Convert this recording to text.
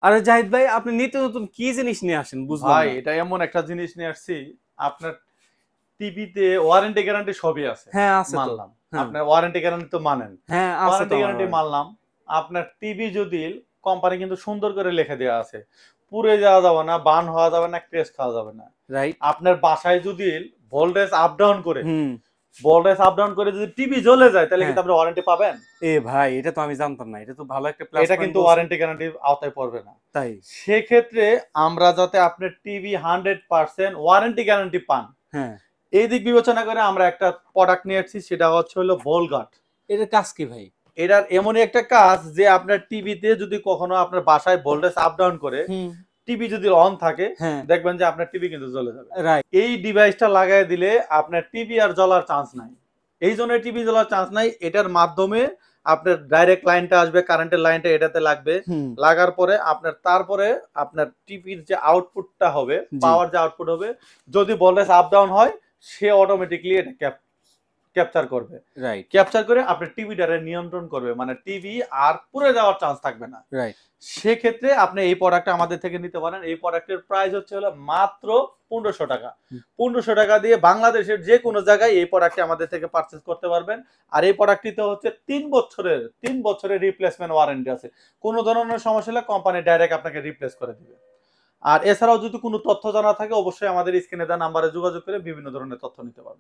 আরে জাহিদ ভাই, আপনি নিত্য নতুন কি জিনিস নিয়ে আসেন বুঝলাম ভাই না। এটা এমন একটা জিনিস নিয়ে আসছি, আপনার টিভিতে ওয়ারেন্টি গ্যারান্টি সবই আছে। হ্যাঁ আছে তো। মানলাম হ্যাঁ আপনার ওয়ারেন্টি গ্যারান্টি তো মানেন, হ্যাঁ আছে তো ওয়ারেন্টি আমার গ্যারান্টি ওয়ারেন্টি। মানলাম। আপনার টিভি যদি কোম্পানি কিন্তু সুন্দর করে লিখে দেওয়া আছে, পুড়ে যাওয়া যাবে না, বার্ন হওয়া যাবে না, ক্রেশ খাওয়া যাবে না। রাইট। আপনার বাসায় যদি ভোল্টেজ আপ ডাউন করে, হুম। ভোল্টেজ আপ ডাউন করে যদি টিভি জ্বলে যায়, তাহলে হ্যাঁ। কিন্তু আপনি ওয়ারেন্টি পাবেন? এ ভাই, এটা তো আমি জানতাম না, এটা তো ভালো একটা প্লাস এটা পয়েন্ট কিন্তু বলছেন। ওয়ারেন্টি গ্যারান্টির আওতায় পড়বে না। তাই? সেক্ষেত্রে আমরা যাতে আপনার টিভি 100% ওয়ারেন্টি গ্যারান্টি পান, হ্যাঁ। এই দিক বিবেচনা করে আমরা একটা প্রোডাক্ট নিয়ে এসেছি, সেটা হচ্ছে হলো ভোলগার্ড। এটার কাজ কি ভাই? এটার এমনই একটা কাজ যে আপনার টিভিতে যদি কখনো আপনার বাসায় ভোল্টেজ আপ ডাউন করে, হুম। টিভি যদি অন থাকে, হ্যাঁ। দেখবেন যে আপনার টিভি কিন্তু জ্বলে যাবে। রাইট। এই ডিভাইসটা লাগাই দিলে আপনার টিভি আর জ্বলার চান্স নাই। এই জন্য টিভি জ্বলার চান্স নাই। এটার মাধ্যমে আপনার ডাইরেক্ট লাইনটা আসবে, কারেন্টের লাইনটা এটাতে লাগবে। হুম। লাগার পরে আপনার তারপরে আপনার টিভির যে আউটপুটটা হবে, জি। পাওয়ার যে আউটপুট হবে, যদি ভোল্টেজ আপ ডাউন হয়, সে অটোমেটিক্যালি এটা ক্যাপচার করবে। রাইট। ক্যাপচার করে আপনার টিভিটারে নিয়ন্ত্রণ করবে, মানে টিভি আর পুড়ে যাওয়ার চান্স থাকবে না। রাইট। সেক্ষেত্রে আপনি এই প্রোডাক্টটা আমাদের থেকে নিতে পারেন। এই প্রোডাক্টের প্রাইস হচ্ছে হলো মাত্র ১৫০০ টাকা। ১৫০০ টাকা দিয়ে বাংলাদেশের যে কোনো জায়গায় এই প্রোডাক্টটি আমাদের থেকে পারচেজ করতে পারবেন। আর এই প্রোডাক্টটিতে হচ্ছে ৩ বছরের রিপ্লেসমেন্ট ওয়ারেন্টি আছে। কোনো ধরনের সমস্যা হলে কোম্পানি ডাইরেক্ট আপনাকে রিপ্লেস করে দিবে। আর এছাড়াও যদি কোনো তথ্য জানা থাকে, অবশ্যই আমাদের স্ক্রিনে দেওয়া নাম্বারে যোগাযোগ করে বিভিন্ন ধরনের তথ্য নিতে পারবেন।